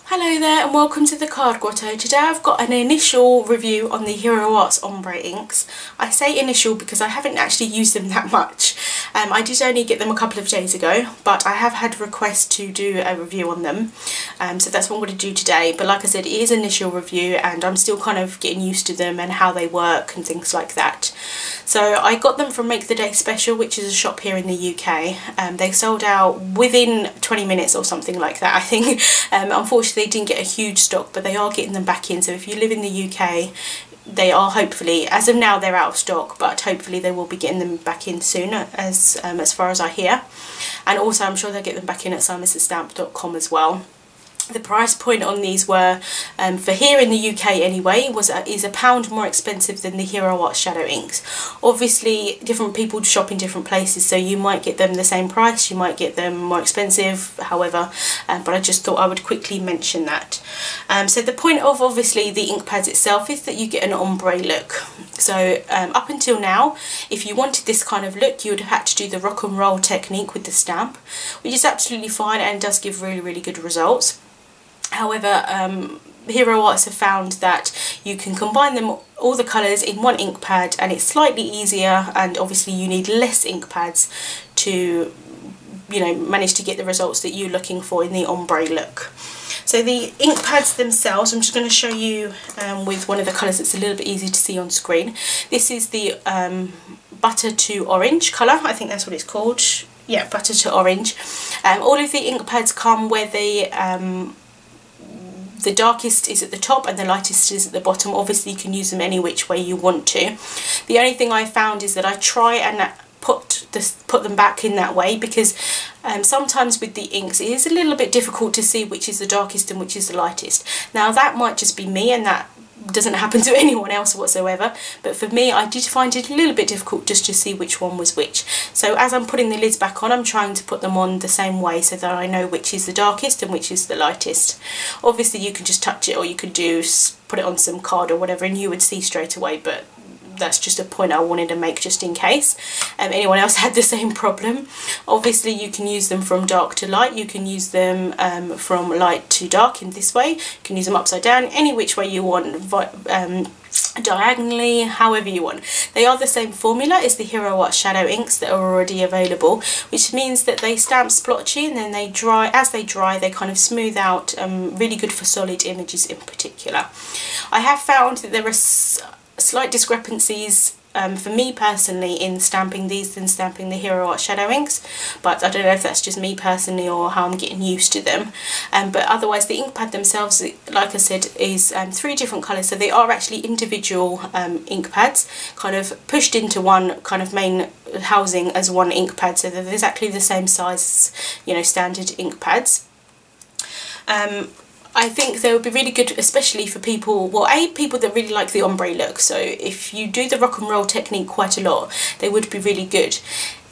Hello there and welcome to the Card Grotto. Today I've got an initial review on the Hero Arts Ombre inks. I say initial because I haven't actually used them that much. I did only get them a couple of days ago, but I have had requests to do a review on them. So that's what I'm going to do today. But like I said, it is initial review and I'm still kind of getting used to them and how they work and things like that. So I got them from Make the Day Special, which is a shop here in the UK. They sold out within 20 minutes or something like that, I think. Unfortunately, they didn't get a huge stock, but they are getting them back in. So if you live in the UK, they are hopefully, as of now, they're out of stock, but hopefully they will be getting them back in soon, as far as I hear. And also, I'm sure they'll get them back in at simonsandStamp.com as well. The price point on these were, for here in the UK anyway, is £1 more expensive than the Hero Arts Shadow inks. Obviously, different people shop in different places, so you might get them the same price, you might get them more expensive, however, but I just thought I would quickly mention that. So the point of obviously the ink pads itself is that you get an ombre look. So up until now, if you wanted this kind of look, you would have had to do the rock and roll technique with the stamp, which is absolutely fine and does give really good results. However, Hero Arts have found that you can combine them, all the colours, in one ink pad, and it's slightly easier, and obviously you need less ink pads to, you know, manage to get the results that you're looking for in the ombre look. So the ink pads themselves, I'm just going to show you with one of the colours that's a little bit easy to see on screen. This is the Butter to Orange colour, I think that's what it's called. Yeah, Butter to Orange. All of the ink pads come where the darkest is at the top and the lightest is at the bottom. Obviously you can use them any which way you want to. The only thing I found is that I try and put them back in that way, because sometimes with the inks it is a little bit difficult to see which is the darkest and which is the lightest. Now that might just be me, and that doesn't happen to anyone else whatsoever, but for me I did find it a little bit difficult just to see which one was which. So as I'm putting the lids back on, I'm trying to put them on the same way so that I know which is the darkest and which is the lightest. Obviously you can just touch it, or you could put it on some card or whatever and you would see straight away, but that's just a point I wanted to make just in case anyone else had the same problem. Obviously you can use them from dark to light, you can use them from light to dark in this way, you can use them upside down, any which way you want, diagonally, however you want. They are the same formula as the Hero Arts Shadow inks that are already available, which means that they stamp splotchy and then they dry. As they dry, they kind of smooth out, really good for solid images in particular. I have found that there are slight discrepancies for me personally in stamping these than stamping the Hero Arts Shadow inks, but I don't know if that's just me personally or how I'm getting used to them. But otherwise the ink pad themselves, like I said, is 3 different colours, so they are actually individual ink pads kind of pushed into one kind of main housing as one ink pad, so they're exactly the same size as, you know, standard ink pads. I think they would be really good, especially for people, well, people that really like the ombre look. So if you do the rock and roll technique quite a lot, they would be really good.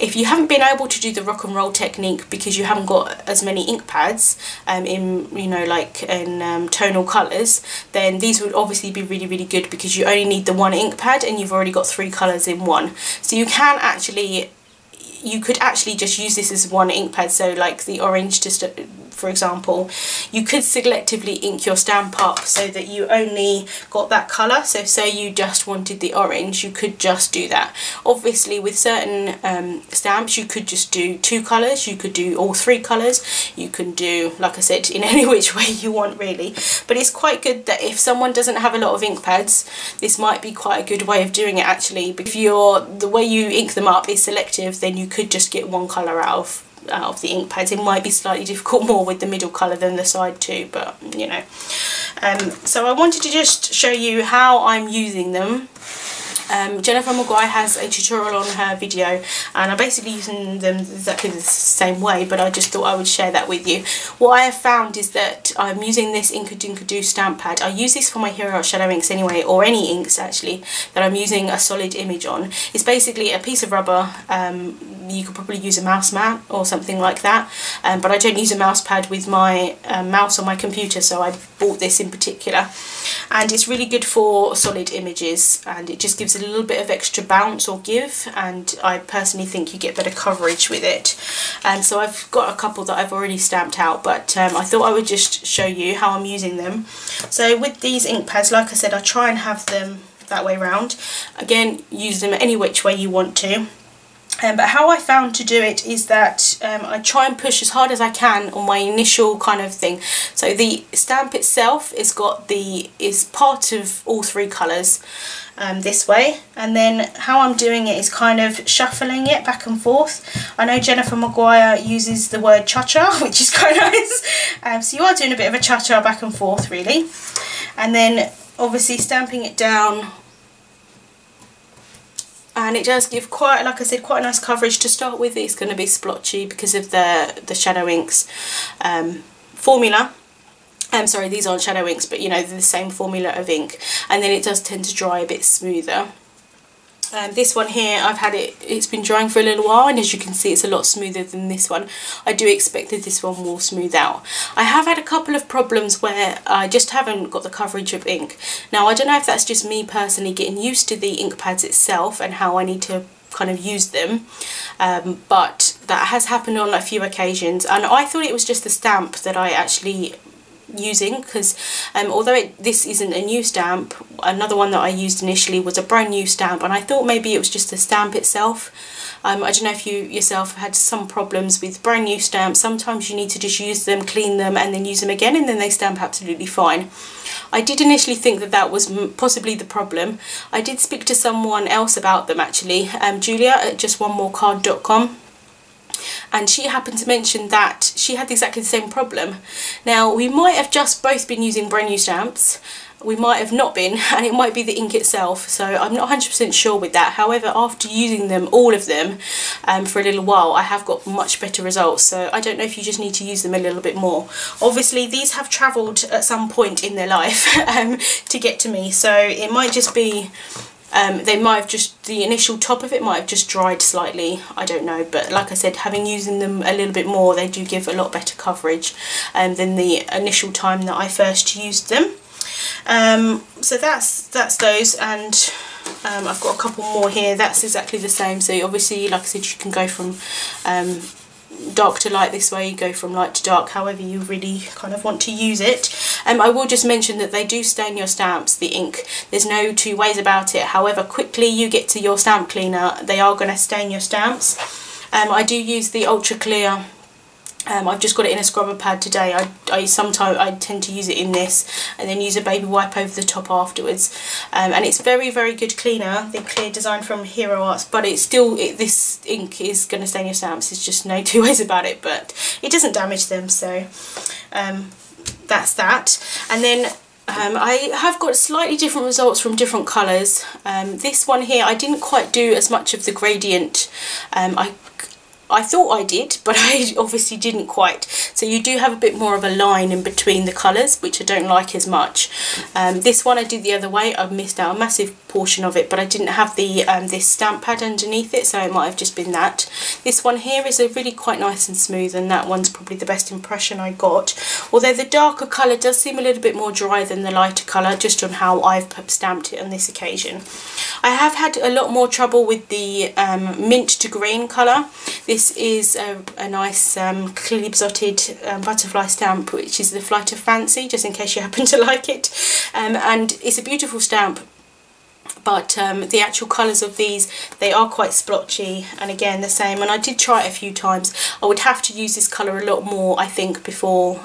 If you haven't been able to do the rock and roll technique because you haven't got as many ink pads in, you know, like in tonal colours, then these would obviously be really good, because you only need the one ink pad and you've already got 3 colours in one. So you can actually, you could actually just use this as one ink pad. So like the orange, just for example, you could selectively ink your stamp up so that you only got that colour. So say you just wanted the orange, you could just do that. Obviously with certain stamps you could just do 2 colours, you could do all 3 colours, you can do, like I said, in any which way you want really. But it's quite good that if someone doesn't have a lot of ink pads, this might be quite a good way of doing it actually. If the way you ink them up is selective, then you could just get one colour out of the ink pads. It might be slightly difficult more with the middle colour than the side two, but you know. So I wanted to just show you how I'm using them. Jennifer Maguire has a tutorial on her video and I'm basically using them exactly the same way, but I just thought I would share that with you. What I have found is that I'm using this Inkadinkado stamp pad. I use this for my Hero Arts Shadow inks anyway, or any inks actually that I'm using a solid image on. It's basically a piece of rubber, you could probably use a mouse mat or something like that, but I don't use a mouse pad with my mouse on my computer, so I bought this in particular. And it's really good for solid images, and it just gives a little bit of extra bounce or give, and I personally think you get better coverage with it. And so I've got a couple that I've already stamped out, but I thought I would just show you how I'm using them. So with these ink pads, like I said, I try and have them that way round. Again, use them any which way you want to. But how I found to do it is that I try and push as hard as I can on my initial kind of thing. So the stamp itself is part of all three colours this way, and then how I'm doing it is kind of shuffling it back and forth. I know Jennifer Maguire uses the word cha-cha, which is quite nice. So you are doing a bit of a cha-cha back and forth really, and then obviously stamping it down. And it does give quite, like I said, quite a nice coverage to start with. It's going to be splotchy because of the Shadow Inks formula. I'm sorry, these aren't Shadow Inks, but you know, they're the same formula of ink. And then it does tend to dry a bit smoother. This one here, it's been drying for a little while, and as you can see it's a lot smoother than this one. I do expect that this one will smooth out. I have had a couple of problems where I just haven't got the coverage of ink. Now I don't know if that's just me personally getting used to the ink pads itself and how I need to kind of use them, but that has happened on a few occasions, and I thought it was just the stamp that I actually using, because although this isn't a new stamp, another one that I used initially was a brand new stamp, and I thought maybe it was just the stamp itself. I don't know if you yourself had some problems with brand new stamps. Sometimes you need to just use them, clean them, and then use them again, and then they stamp absolutely fine. I did initially think that that was possibly the problem. I did speak to someone else about them actually, Julia at justonemmorecard.com. And she happened to mention that she had exactly the same problem. Now, we might have just both been using brand new stamps, we might have not been, and it might be the ink itself, so I'm not 100% sure with that. However, after using them, all of them, for a little while, I have got much better results, so I don't know if you just need to use them a little bit more. Obviously, these have travelled at some point in their life to get to me, so it might just be they might have just, the initial top of it might have just dried slightly, I don't know, but like I said, having using them a little bit more, they do give a lot better coverage than the initial time that I first used them. So that's those, and I've got a couple more here. That's exactly the same, so obviously, like I said, you can go from dark to light this way, you go from light to dark, however you really kind of want to use it. I will just mention that they do stain your stamps, the ink. There's no two ways about it. However quickly you get to your stamp cleaner, they are going to stain your stamps. I do use the ultra clear. I've just got it in a scrubber pad today. I tend to use it in this and then use a baby wipe over the top afterwards, and it's very good cleaner, the clear design from Hero Arts, but it's still, this ink is going to stain your stamps. There's just no two ways about it, but it doesn't damage them, so that's that. And then I have got slightly different results from different colours. This one here, I didn't quite do as much of the gradient. I thought I did, but I obviously didn't quite. So you do have a bit more of a line in between the colours, which I don't like as much. This one I did the other way. I've missed out a massive portion of it, but I didn't have the this stamp pad underneath it, so it might have just been that. This one here is a really quite nice and smooth, and that one's probably the best impression I got. Although the darker colour does seem a little bit more dry than the lighter colour, just on how I've stamped it on this occasion. I have had a lot more trouble with the mint to green colour. This is a nice clearly besotted butterfly stamp, which is the Flight of Fancy, just in case you happen to like it. And it's a beautiful stamp, but the actual colours of these, they are quite splotchy, and again the same, and I did try it a few times. I would have to use this colour a lot more, I think, before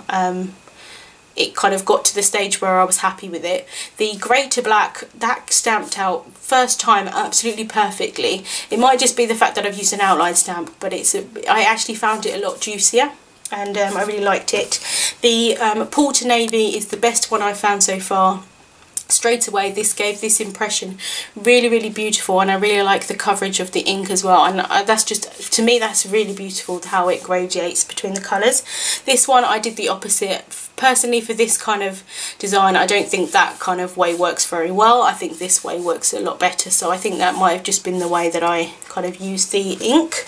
it kind of got to the stage where I was happy with it. The grey to black, that stamped out first time absolutely perfectly. It might just be the fact that I've used an outline stamp, but I actually found it a lot juicier, and I really liked it. The Paul to Navy is the best one I've found so far. Straight away this gave this impression really beautiful, and I really like the coverage of the ink as well, and that's just, to me, that's really beautiful how it gradiates between the colours. This one I did the opposite. Personally, for this kind of design, I don't think that kind of way works very well. I think this way works a lot better, so I think that might have just been the way that I kind of used the ink.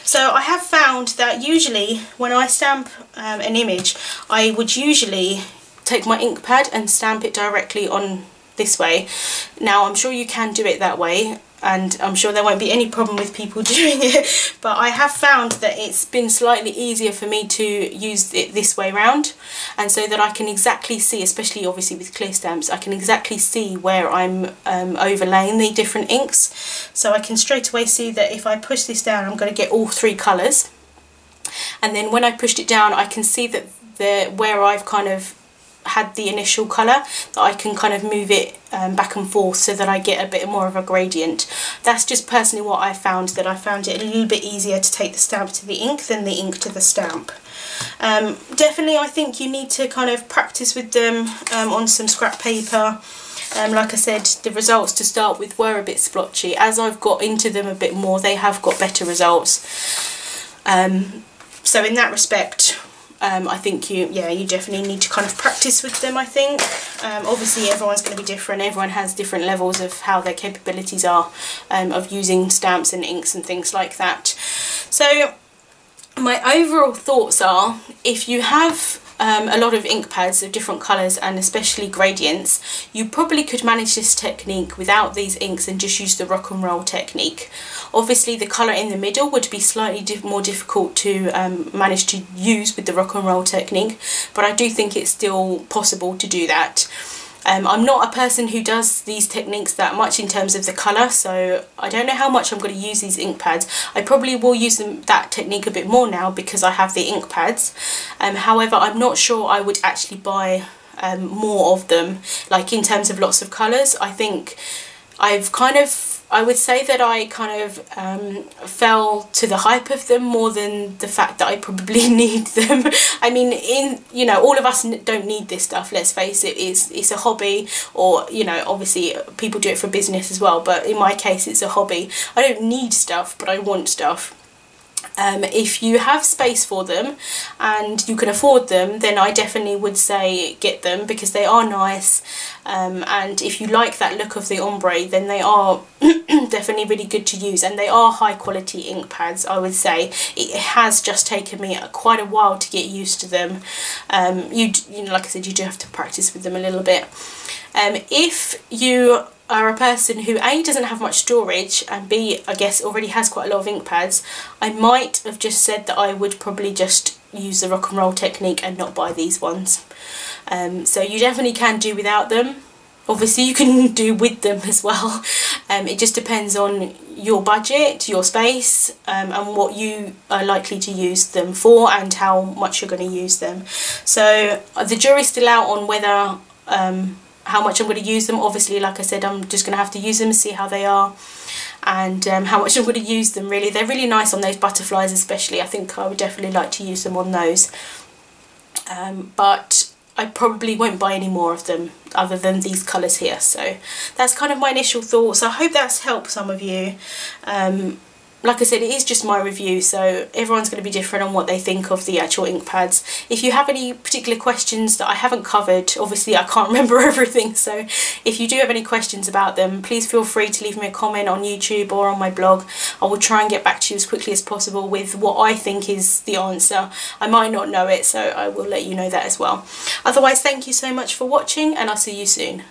So I have found that usually when I stamp an image, I would usually take my ink pad and stamp it directly on this way. Now I'm sure you can do it that way, and I'm sure there won't be any problem with people doing it, but I have found that it's been slightly easier for me to use it this way round, and so that I can exactly see, especially obviously with clear stamps, I can exactly see where I'm overlaying the different inks. So I can straight away see that if I push this down, I'm going to get all 3 colours, and then when I pushed it down, I can see that where I've kind of had the initial colour, that I can kind of move it back and forth so that I get a bit more of a gradient. That's just personally what I found, that I found it a little bit easier to take the stamp to the ink than the ink to the stamp. Definitely I think you need to kind of practice with them on some scrap paper. Like I said, the results to start with were a bit splotchy. As I've got into them a bit more, they have got better results. So in that respect, I think you definitely need to kind of practice with them, I think. Obviously everyone's going to be different, everyone has different levels of how their capabilities are of using stamps and inks and things like that. So my overall thoughts are, if you have a lot of ink pads of different colours and especially gradients, you probably could manage this technique without these inks and just use the rock and roll technique. Obviously the colour in the middle would be slightly more difficult to manage to use with the rock and roll technique, but I do think it's still possible to do that. I'm not a person who does these techniques that much in terms of the colour, so I don't know how much I'm going to use these ink pads. I probably will use that technique a bit more now because I have the ink pads. However, I'm not sure I would actually buy more of them, like in terms of lots of colours. I think I would say that I kind of fell to the hype of them more than the fact that I probably need them. I mean, all of us don't need this stuff, let's face it. It's a hobby, or, obviously people do it for business as well, but in my case it's a hobby. I don't need stuff, but I want stuff. If you have space for them and you can afford them, then I definitely would say get them, because they are nice, and if you like that look of the ombre, then they are definitely really good to use, and they are high quality ink pads. I would say it has just taken me quite a while to get used to them. Like I said, you do have to practice with them a little bit. If you are a person who A, doesn't have much storage, and B, I guess already has quite a lot of ink pads, I might have just said that I would probably just use the rock and roll technique and not buy these ones. So you definitely can do without them. Obviously you can do with them as well. It just depends on your budget, your space, and what you are likely to use them for and how much you're going to use them. So the jury's still out on whether how much I'm going to use them. Obviously, like I said, I'm just going to have to use them, see how they are, and how much I'm going to use them. Really, they're really nice on those butterflies especially. I think I would definitely like to use them on those, but I probably won't buy any more of them other than these colours here. So that's kind of my initial thoughts. I hope that's helped some of you. Like I said, it is just my review, so everyone's going to be different on what they think of the actual ink pads. If you have any particular questions that I haven't covered, obviously I can't remember everything, so if you do have any questions about them, please feel free to leave me a comment on YouTube or on my blog. I will try and get back to you as quickly as possible with what I think is the answer. I might not know it, so I will let you know that as well. Otherwise, thank you so much for watching, and I'll see you soon.